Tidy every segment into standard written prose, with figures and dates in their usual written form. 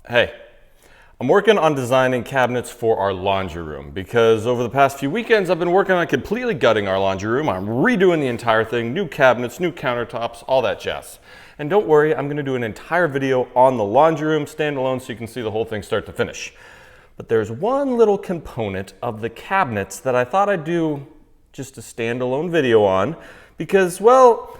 Hey, I'm working on designing cabinets for our laundry room because over the past few weekends I've been working on completely gutting our laundry room. I'm redoing the entire thing, new cabinets, new countertops, all that jazz. And don't worry, I'm gonna do an entire video on the laundry room standalone so you can see the whole thing start to finish. But there's one little component of the cabinets that I thought I'd do just a standalone video on because, well,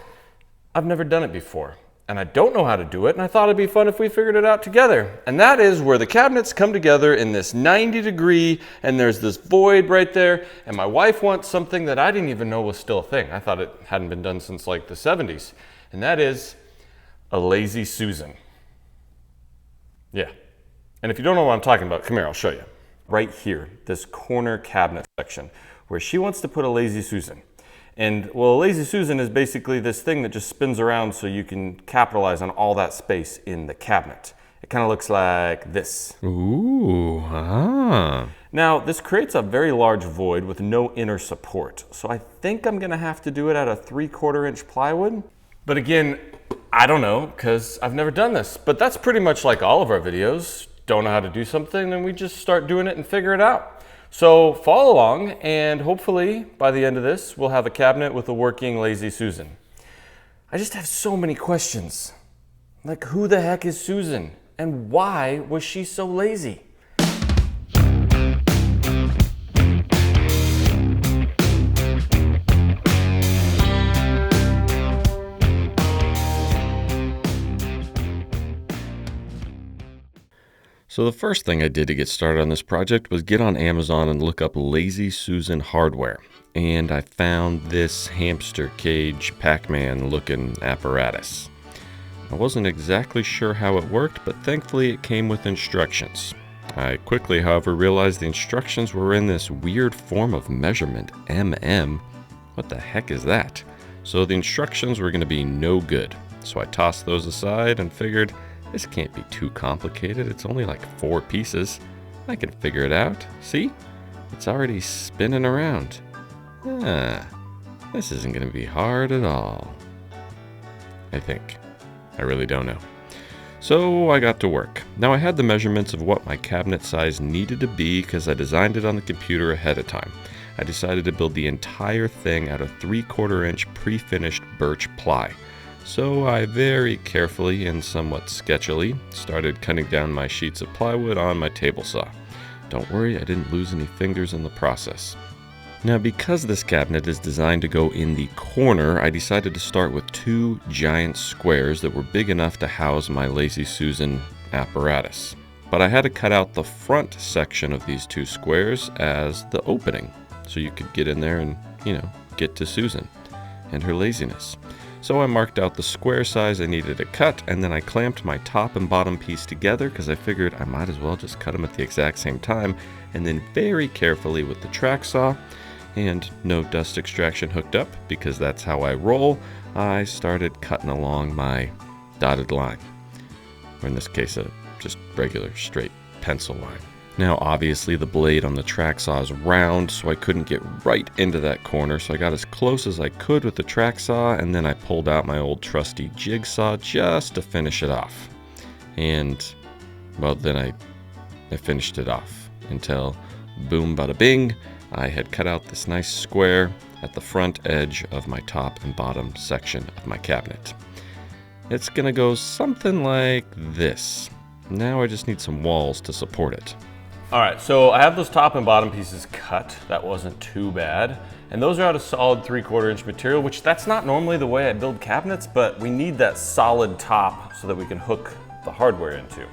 I've never done it before. And I don't know how to do it, and I thought it'd be fun if we figured it out together. And that is where the cabinets come together in this 90-degree, and there's this void right there, and my wife wants something that I didn't even know was still a thing. I thought it hadn't been done since like the 70s, and that is a lazy Susan. Yeah, and if you don't know what I'm talking about, come here, I'll show you. Right here, this corner cabinet section, where she wants to put a lazy Susan. And well, a lazy Susan is basically this thing that just spins around so you can capitalize on all that space in the cabinet. It kind of looks like this. Ooh, ah. Now, this creates a very large void with no inner support. So I think I'm gonna have to do it out of 3/4 inch plywood. But again, I don't know, because I've never done this. But that's pretty much like all of our videos. Don't know how to do something, and we just start doing it and figure it out. So follow along, and hopefully by the end of this, we'll have a cabinet with a working lazy Susan. I just have so many questions. Like, who the heck is Susan? And why was she so lazy? So the first thing I did to get started on this project was get on Amazon and look up Lazy Susan hardware. And I found this hamster cage Pac-Man looking apparatus. I wasn't exactly sure how it worked, but thankfully it came with instructions. I quickly, however, realized the instructions were in this weird form of measurement, mm. What the heck is that? So the instructions were going to be no good. So I tossed those aside and figured, this can't be too complicated. It's only like 4 pieces. I can figure it out. See? It's already spinning around. This isn't going to be hard at all. I think. I really don't know. So I got to work. Now I had the measurements of what my cabinet size needed to be because I designed it on the computer ahead of time. I decided to build the entire thing out of 3/4 inch pre-finished birch ply. So I very carefully and somewhat sketchily started cutting down my sheets of plywood on my table saw. Don't worry, I didn't lose any fingers in the process. Now, because this cabinet is designed to go in the corner, I decided to start with 2 giant squares that were big enough to house my Lazy Susan apparatus. But I had to cut out the front section of these 2 squares as the opening, so you could get in there and, get to Susan and her laziness. So I marked out the square size I needed to cut, and then I clamped my top and bottom piece together because I figured I might as well just cut them at the exact same time, and then very carefully with the track saw, and no dust extraction hooked up because that's how I roll, I started cutting along my dotted line, or in this case a just regular straight pencil line. Now obviously the blade on the track saw is round, so I couldn't get right into that corner, so I got as close as I could with the track saw, and then I pulled out my old trusty jigsaw just to finish it off. And, well, then I finished it off until, boom bada bing, I had cut out this nice square at the front edge of my top and bottom section of my cabinet. It's gonna go something like this. Now I just need some walls to support it. All right, so I have those top and bottom pieces cut. That wasn't too bad. And those are out of solid 3/4 inch material, which that's not normally the way I build cabinets, but we need that solid top so that we can hook the hardware into.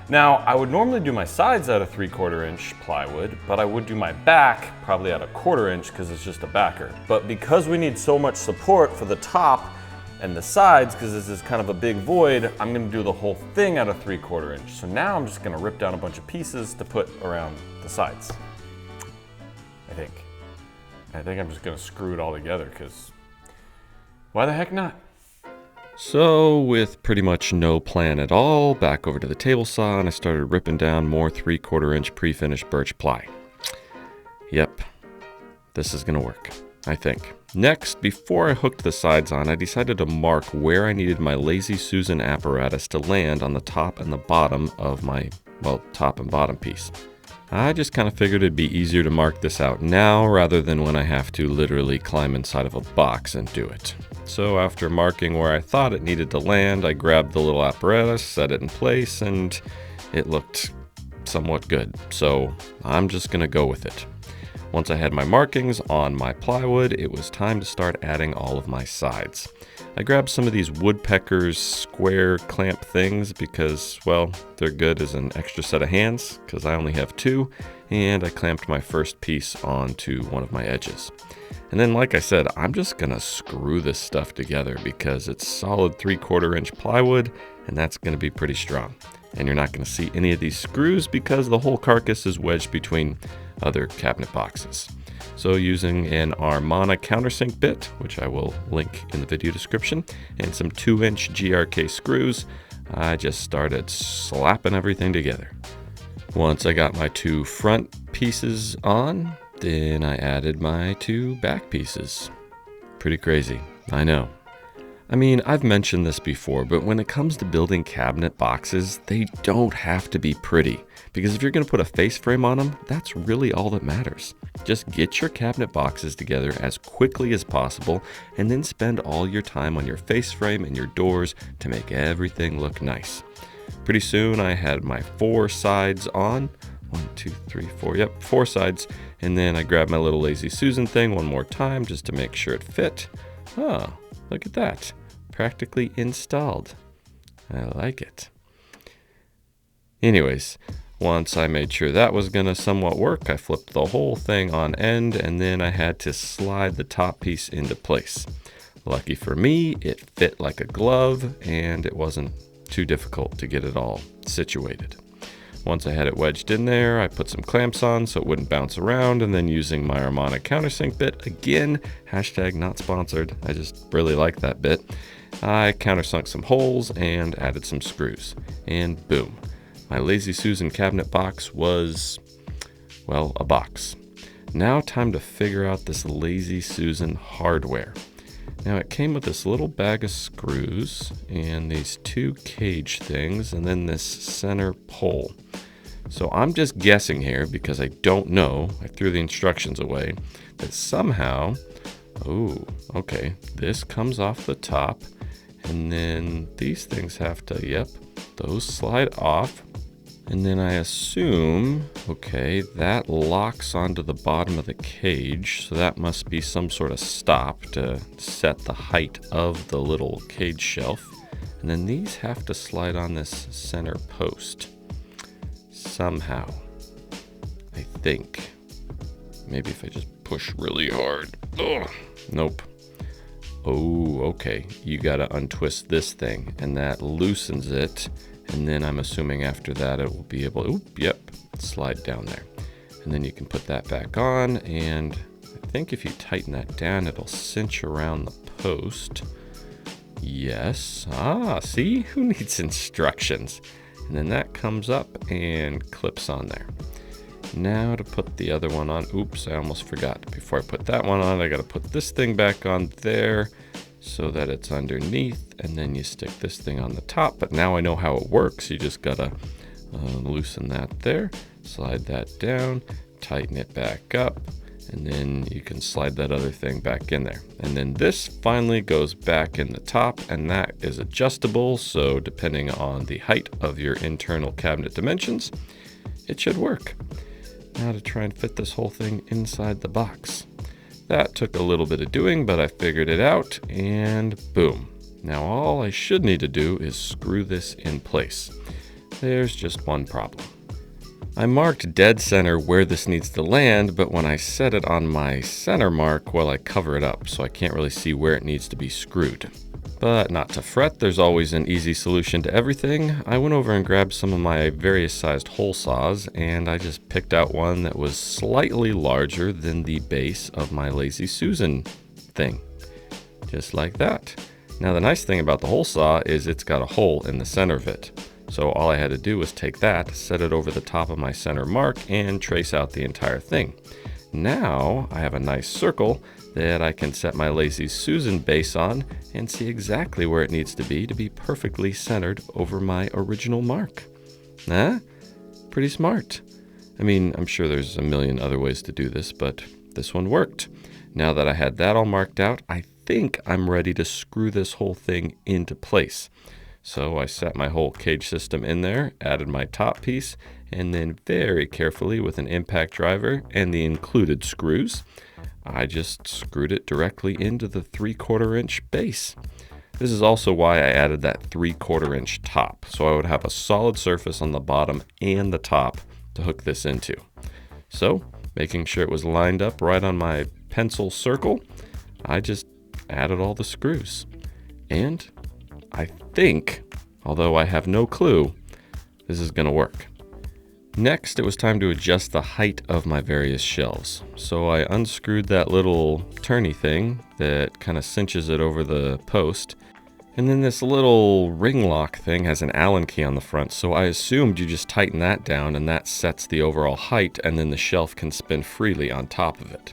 Now, I would normally do my sides out of 3/4 inch plywood, but I would do my back probably out of 1/4 inch because it's just a backer. But because we need so much support for the top and the sides, because this is kind of a big void, I'm gonna do the whole thing out of 3/4 inch. So now I'm just gonna rip down a bunch of pieces to put around the sides. I think I'm just gonna screw it all together because why the heck not? So with pretty much no plan at all, back over to the table saw and I started ripping down more 3/4 inch pre-finished birch ply. Yep, this is gonna work. I think. Next, before I hooked the sides on, I decided to mark where I needed my Lazy Susan apparatus to land on the top and the bottom of my, top and bottom piece. I just kind of figured it'd be easier to mark this out now rather than when I have to literally climb inside of a box and do it. So after marking where I thought it needed to land, I grabbed the little apparatus, set it in place, and it looked somewhat good. So I'm just going to go with it. Once I had my markings on my plywood, it was time to start adding all of my sides. I grabbed some of these woodpecker's square clamp things because, well, they're good as an extra set of hands because I only have 2, and I clamped my first piece onto one of my edges. And then, like I said, I'm just gonna screw this stuff together because it's solid 3/4 inch plywood, and that's gonna be pretty strong. And you're not gonna see any of these screws because the whole carcass is wedged between other cabinet boxes. So using an Armana countersink bit, which I will link in the video description, and some 2-inch GRK screws, I just started slapping everything together. Once I got my 2 front pieces on, then I added my 2 back pieces. Pretty crazy, I know. I mean, I've mentioned this before, but when it comes to building cabinet boxes, they don't have to be pretty. Because if you're going to put a face frame on them, that's really all that matters. Just get your cabinet boxes together as quickly as possible, and then spend all your time on your face frame and your doors to make everything look nice. Pretty soon I had my 4 sides on. 1, 2, 3, 4, yep, 4 sides. And then I grabbed my little Lazy Susan thing one more time just to make sure it fit. Oh, look at that. Practically installed. I like it. Anyways, once I made sure that was gonna somewhat work, I flipped the whole thing on end, and then I had to slide the top piece into place. Lucky for me, it fit like a glove, and it wasn't too difficult to get it all situated. Once I had it wedged in there, I put some clamps on so it wouldn't bounce around, and then using my Armana countersink bit, again, hashtag not sponsored, I just really like that bit, I countersunk some holes and added some screws, and boom. My Lazy Susan cabinet box was, well, a box. Now time to figure out this Lazy Susan hardware. Now it came with this little bag of screws and these 2 cage things and then this center pole. So I'm just guessing here because I don't know, I threw the instructions away, that somehow, okay, this comes off the top and then these things have to, yep, those slide off. And then I assume, okay, that locks onto the bottom of the cage, so that must be some sort of stop to set the height of the little cage shelf. And then these have to slide on this center post. Somehow. I think. Maybe if I just push really hard. Ugh. Nope. Oh, okay. You gotta untwist this thing, and that loosens it. And then I'm assuming after that it will be able to, slide down there. And then you can put that back on, and I think if you tighten that down, it'll cinch around the post. Yes. See? Who needs instructions? And then that comes up and clips on there. Now to put the other one on. Oops, I almost forgot. Before I put that one on, I gotta put this thing back on there, so that it's underneath, and then you stick this thing on the top. But now I know how it works. You just gotta loosen that there, slide that down, tighten it back up, and then you can slide that other thing back in there. And then this finally goes back in the top, and that is adjustable, so depending on the height of your internal cabinet dimensions, it should work. Now to try and fit this whole thing inside the box. That took a little bit of doing, but I figured it out, and boom. Now all I should need to do is screw this in place. There's just one problem. I marked dead center where this needs to land, but when I set it on my center mark, well, I cover it up, so I can't really see where it needs to be screwed. But not to fret, there's always an easy solution to everything. I went over and grabbed some of my various sized hole saws, and I just picked out one that was slightly larger than the base of my Lazy Susan thing. Just like that. Now the nice thing about the hole saw is it's got a hole in the center of it. So all I had to do was take that, set it over the top of my center mark, and trace out the entire thing. Now I have a nice circle that I can set my Lazy Susan base on and see exactly where it needs to be perfectly centered over my original mark. Huh? Pretty smart. I mean, I'm sure there's a million other ways to do this, but this one worked. Now that I had that all marked out, I think I'm ready to screw this whole thing into place. So I set my whole cage system in there, added my top piece, and then very carefully with an impact driver and the included screws, I just screwed it directly into the 3/4 inch base. This is also why I added that 3/4 inch top, so I would have a solid surface on the bottom and the top to hook this into. So, making sure it was lined up right on my pencil circle, I just added all the screws. And I think, although I have no clue, this is going to work. Next, it was time to adjust the height of my various shelves. So I unscrewed that little turny thing that kind of cinches it over the post. And then this little ring lock thing has an Allen key on the front. So I assumed you just tighten that down and that sets the overall height, and then the shelf can spin freely on top of it.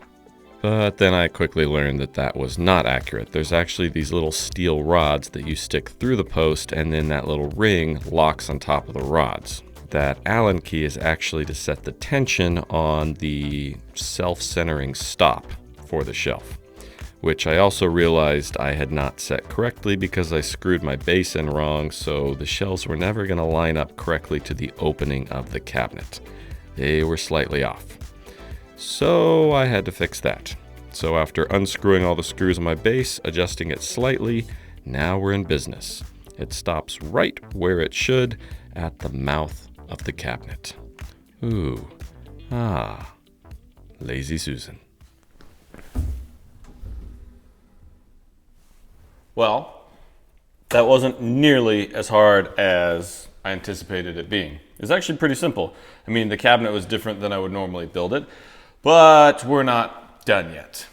But then I quickly learned that that was not accurate. There's actually these little steel rods that you stick through the post, and then that little ring locks on top of the rods. That Allen key is actually to set the tension on the self-centering stop for the shelf, which I also realized I had not set correctly because I screwed my base in wrong, so the shelves were never going to line up correctly to the opening of the cabinet. They were slightly off. So I had to fix that. So after unscrewing all the screws on my base, adjusting it slightly, now we're in business. It stops right where it should, at the mouth of the cabinet. Ooh, Lazy Susan. Well, that wasn't nearly as hard as I anticipated it being. It's actually pretty simple. I mean, the cabinet was different than I would normally build it, but we're not done yet.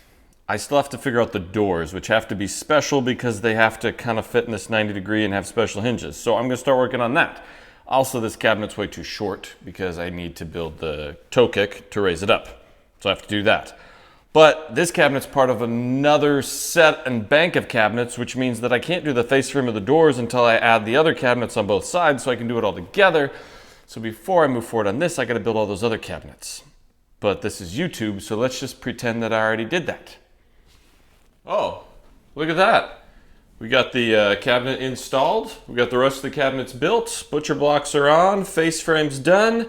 I still have to figure out the doors, which have to be special because they have to kind of fit in this 90-degree and have special hinges. So I'm going to start working on that. Also, this cabinet's way too short because I need to build the toe kick to raise it up. So I have to do that. But this cabinet's part of another set and bank of cabinets, which means that I can't do the face frame of the doors until I add the other cabinets on both sides so I can do it all together. So before I move forward on this, I got to build all those other cabinets. But this is YouTube, so let's just pretend that I already did that. Oh, look at that. We got the cabinet installed. We got the rest of the cabinets built. Butcher blocks are on. Face frame's done.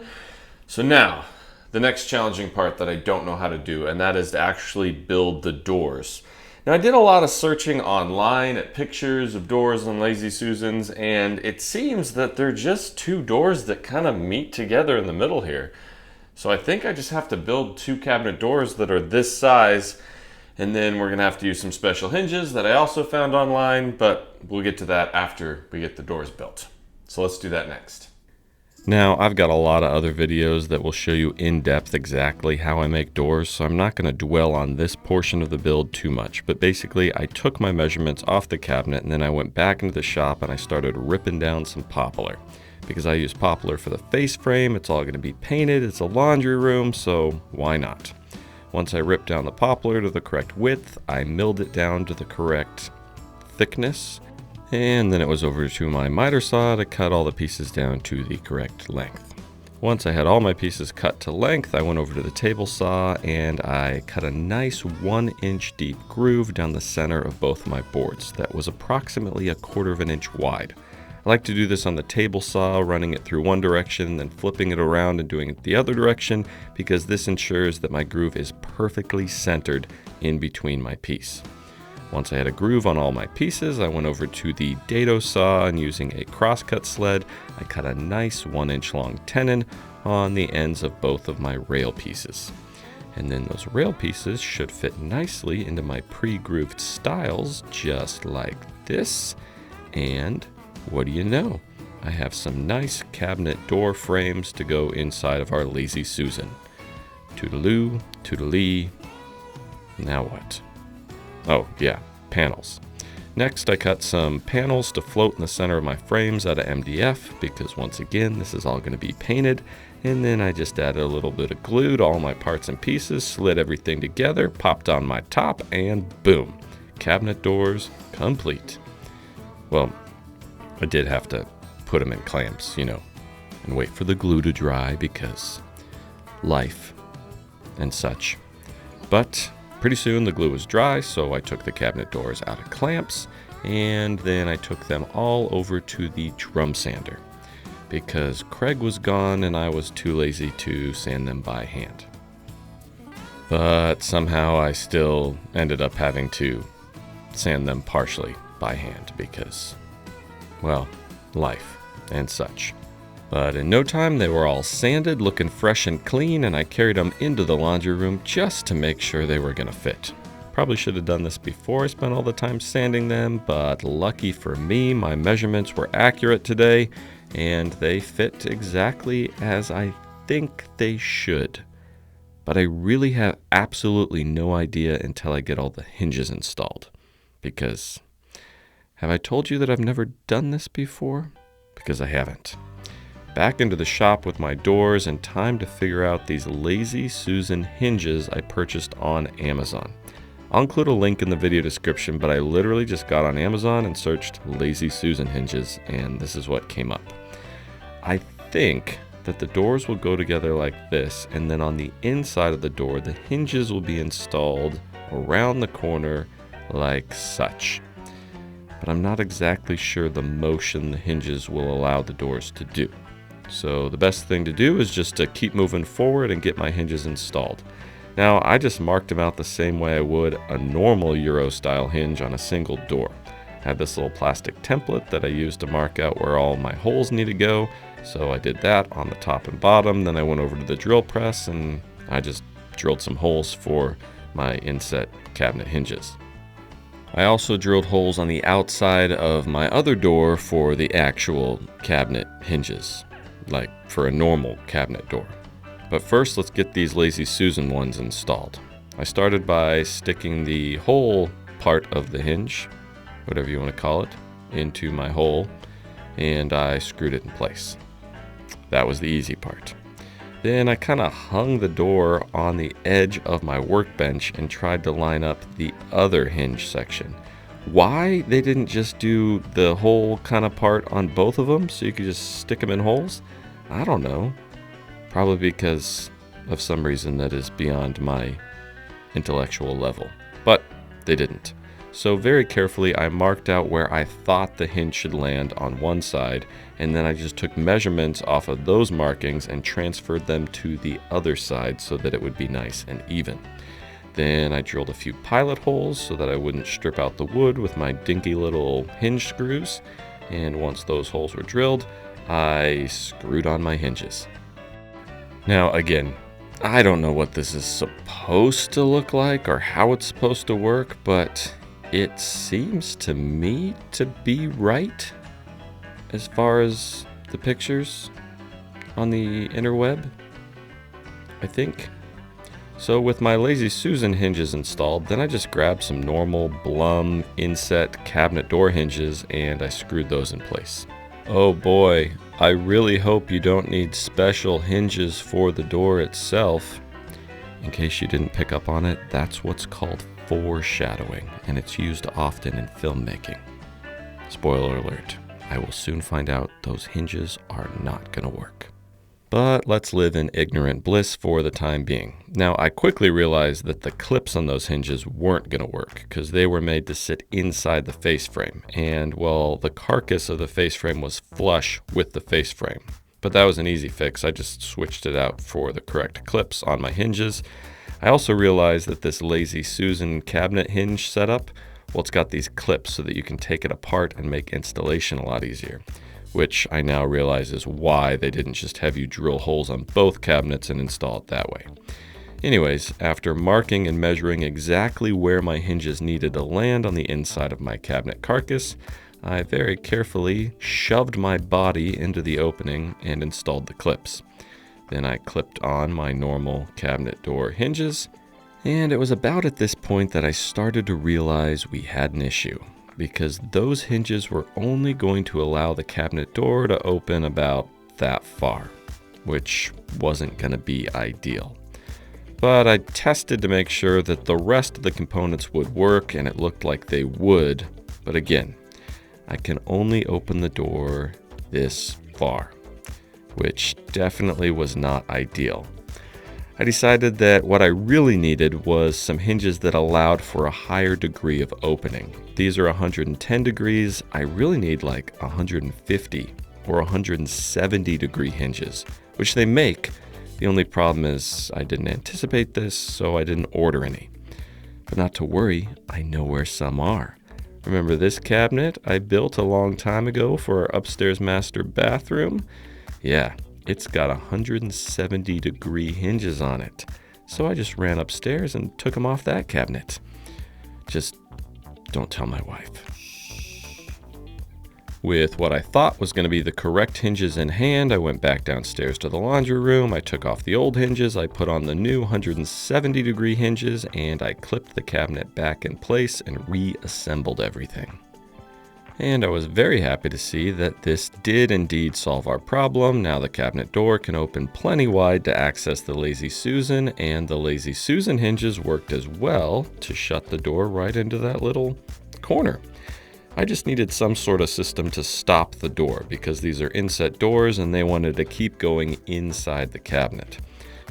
So now, the next challenging part that I don't know how to do, and that is to actually build the doors. Now, I did a lot of searching online at pictures of doors on Lazy Susans, and it seems that they're just two doors that kind of meet together in the middle here. So I think I just have to build two cabinet doors that are this size, and then we're gonna have to use some special hinges that I also found online, but we'll get to that after we get the doors built. So let's do that next. Now, I've got a lot of other videos that will show you in depth exactly how I make doors, so I'm not going to dwell on this portion of the build too much. But basically, I took my measurements off the cabinet and then I went back into the shop and I started ripping down some poplar. Because I use poplar for the face frame, it's all going to be painted, it's a laundry room, so why not? Once I ripped down the poplar to the correct width, I milled it down to the correct thickness. And then it was over to my miter saw to cut all the pieces down to the correct length. Once I had all my pieces cut to length, I went over to the table saw and I cut a nice 1-inch deep groove down the center of both of my boards that was approximately 1/4 of an inch wide. I like to do this on the table saw, running it through one direction, then flipping it around and doing it the other direction, because this ensures that my groove is perfectly centered in between my piece. Once I had a groove on all my pieces, I went over to the dado saw and using a crosscut sled, I cut a nice 1-inch long tenon on the ends of both of my rail pieces. And then those rail pieces should fit nicely into my pre-grooved stiles, just like this. And what do you know? I have some nice cabinet door frames to go inside of our Lazy Susan. Toodaloo, toodaloo. Now what? Oh, yeah, panels. Next, I cut some panels to float in the center of my frames out of MDF because once again, this is all going to be painted. And then I just added a little bit of glue to all my parts and pieces, slid everything together, popped on my top, and boom, cabinet doors complete. Well, I did have to put them in clamps, and wait for the glue to dry because life and such. But pretty soon the glue was dry, so I took the cabinet doors out of clamps, and then I took them all over to the drum sander because Craig was gone and I was too lazy to sand them by hand. But somehow I still ended up having to sand them partially by hand because, well, life and such. But in no time they were all sanded, looking fresh and clean, and I carried them into the laundry room just to make sure they were gonna fit. Probably should have done this before I spent all the time sanding them, but lucky for me, my measurements were accurate today, and they fit exactly as I think they should. But I really have absolutely no idea until I get all the hinges installed. Because, have I told you that I've never done this before? Because I haven't. Back into the shop with my doors and time to figure out these Lazy Susan hinges I purchased on Amazon. I'll include a link in the video description, but I literally just got on Amazon and searched Lazy Susan hinges, and this is what came up. I think that the doors will go together like this, and then on the inside of the door, the hinges will be installed around the corner like such. But I'm not exactly sure the motion the hinges will allow the doors to do. So the best thing to do is just to keep moving forward and get my hinges installed. Now, I just marked them out the same way I would a normal Euro-style hinge on a single door. I had this little plastic template that I used to mark out where all my holes need to go, so I did that on the top and bottom. Then I went over to the drill press and I just drilled some holes for my inset cabinet hinges. I also drilled holes on the outside of my other door for the actual cabinet hinges, like for a normal cabinet door. But first, let's get these Lazy Susan ones installed. I started by sticking the whole part of the hinge, whatever you want to call it, into my hole, and I screwed it in place. That was the easy part. Then I kind of hung the door on the edge of my workbench and tried to line up the other hinge section. Why they didn't just do the whole kind of part on both of them so you could just stick them in holes? I don't know. Probably because of some reason that is beyond my intellectual level. But they didn't. So very carefully I marked out where I thought the hinge should land on one side, and then I just took measurements off of those markings and transferred them to the other side so that it would be nice and even. Then I drilled a few pilot holes so that I wouldn't strip out the wood with my dinky little hinge screws, and once those holes were drilled, I screwed on my hinges. Now again, I don't know what this is supposed to look like or how it's supposed to work, but it seems to me to be right as far as the pictures on the interweb, I think. So with my Lazy Susan hinges installed, then I just grabbed some normal Blum inset cabinet door hinges and I screwed those in place. Oh boy, I really hope you don't need special hinges for the door itself. In case you didn't pick up on it, that's what's called foreshadowing, and it's used often in filmmaking. Spoiler alert, I will soon find out those hinges are not going to work. But let's live in ignorant bliss for the time being. Now, I quickly realized that the clips on those hinges weren't going to work because they were made to sit inside the face frame. And, well, the carcass of the face frame was flush with the face frame. But that was an easy fix. I just switched it out for the correct clips on my hinges. I also realized that this Lazy Susan cabinet hinge setup, well, it's got these clips so that you can take it apart and make installation a lot easier, which I now realize is why they didn't just have you drill holes on both cabinets and install it that way. Anyways, after marking and measuring exactly where my hinges needed to land on the inside of my cabinet carcass, I very carefully shoved my body into the opening and installed the clips. Then I clipped on my normal cabinet door hinges, and it was about at this point that I started to realize we had an issue, because those hinges were only going to allow the cabinet door to open about that far. which wasn't going to be ideal. But I tested to make sure that the rest of the components would work, and it looked like they would. But again, I can only open the door this far, which definitely was not ideal. I decided that what I really needed was some hinges that allowed for a higher degree of opening. These are 110 degrees. I really need like 150 or 170 degree hinges, which they make. The only problem is I didn't anticipate this, so I didn't order any. But not to worry, I know where some are. Remember this cabinet I built a long time ago for our upstairs master bathroom? Yeah, it's got 170 degree hinges on it. So I just ran upstairs and took them off that cabinet. Just don't tell my wife. With what I thought was going to be the correct hinges in hand, I went back downstairs to the laundry room. I took off the old hinges, I put on the new 170 degree hinges, and I clipped the cabinet back in place and reassembled everything. And I was very happy to see that this did indeed solve our problem. Now the cabinet door can open plenty wide to access the Lazy Susan, and the Lazy Susan hinges worked as well to shut the door right into that little corner. I just needed some sort of system to stop the door because these are inset doors and they wanted to keep going inside the cabinet.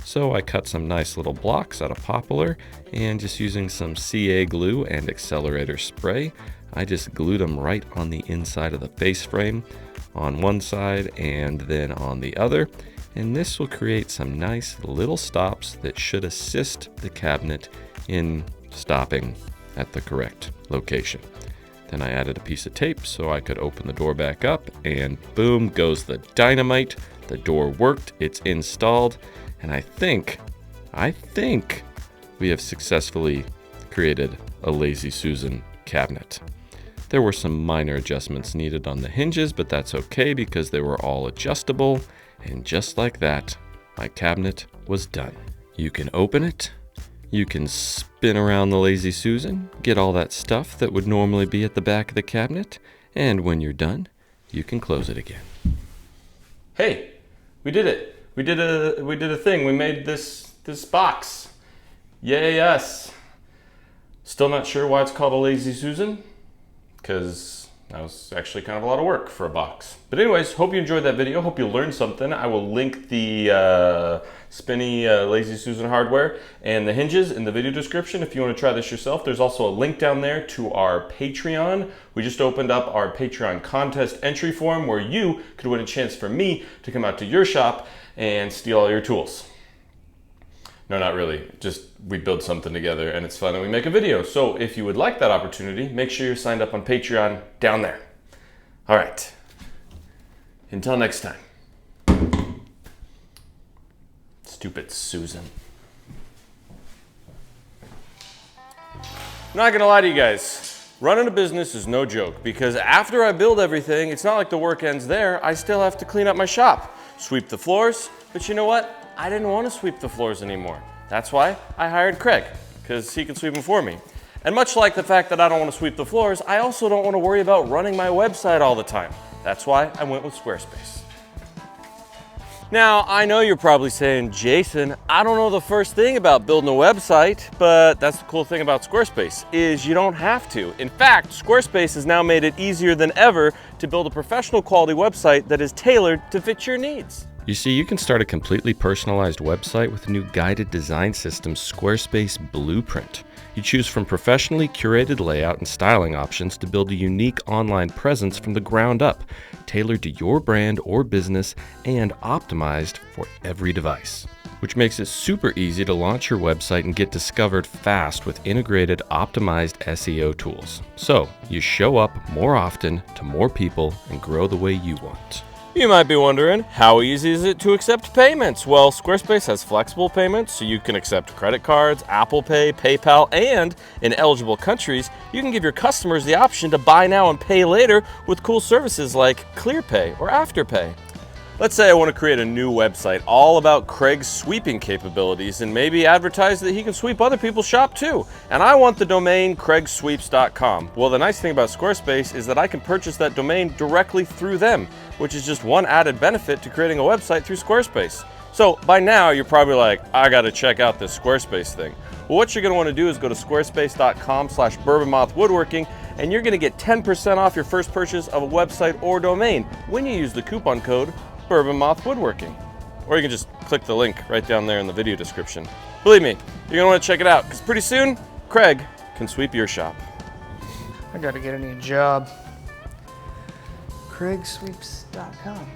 So I cut some nice little blocks out of poplar, and just using some CA glue and accelerator spray, I just glued them right on the inside of the face frame on one side and then on the other. And this will create some nice little stops that should assist the cabinet in stopping at the correct location. Then I added a piece of tape so I could open the door back up, and boom goes the dynamite. The door worked, it's installed, and I think we have successfully created a Lazy Susan cabinet. There were some minor adjustments needed on the hinges, but that's okay because they were all adjustable, and just like that, my cabinet was done. You can open it. You can spin around the Lazy Susan, get all that stuff that would normally be at the back of the cabinet, and when you're done, you can close it again. Hey, we did it. We did a thing. We made this box. Yay us. Still not sure why it's called a Lazy Susan, because that was actually kind of a lot of work for a box. But anyways, hope you enjoyed that video. Hope you learned something. I will link the spinny Lazy Susan hardware and the hinges in the video description if you want to try this yourself. There's also a link down there to our Patreon. We just opened up our Patreon contest entry form where you could win a chance for me to come out to your shop and steal all your tools. No, not really. Just we build something together and it's fun and we make a video. So if you would like that opportunity, make sure you're signed up on Patreon down there. All right. Until next time. Stupid Susan. I'm not gonna lie to you guys. Running a business is no joke because after I build everything, it's not like the work ends there. I still have to clean up my shop, sweep the floors, but you know what? I didn't want to sweep the floors anymore. That's why I hired Craig, because he can sweep them for me. And much like the fact that I don't want to sweep the floors, I also don't want to worry about running my website all the time. That's why I went with Squarespace. Now, I know you're probably saying, Jason, I don't know the first thing about building a website, but that's the cool thing about Squarespace, is you don't have to. In fact, Squarespace has now made it easier than ever to build a professional quality website that is tailored to fit your needs. You see, you can start a completely personalized website with the new guided design system, Squarespace Blueprint. You choose from professionally curated layout and styling options to build a unique online presence from the ground up, tailored to your brand or business and optimized for every device, which makes it super easy to launch your website and get discovered fast with integrated, optimized SEO tools. So you show up more often to more people and grow the way you want. You might be wondering, how easy is it to accept payments? Well, Squarespace has flexible payments, so you can accept credit cards, Apple Pay, PayPal, and in eligible countries, you can give your customers the option to buy now and pay later with cool services like ClearPay or Afterpay. Let's say I want to create a new website all about Craig's sweeping capabilities and maybe advertise that he can sweep other people's shop too. And I want the domain craigsweeps.com. Well, the nice thing about Squarespace is that I can purchase that domain directly through them, which is just one added benefit to creating a website through Squarespace. So by now you're probably like, I got to check out this Squarespace thing. Well, what you're going to want to do is go to squarespace.com/bourbonmothwoodworking, and you're going to get 10% off your first purchase of a website or domain when you use the coupon code BourbonMothWoodworking. Or you can just click the link right down there in the video description. Believe me, you're going to want to check it out, because pretty soon, Craig can sweep your shop. I gotta get a new job. craigsweeps.com.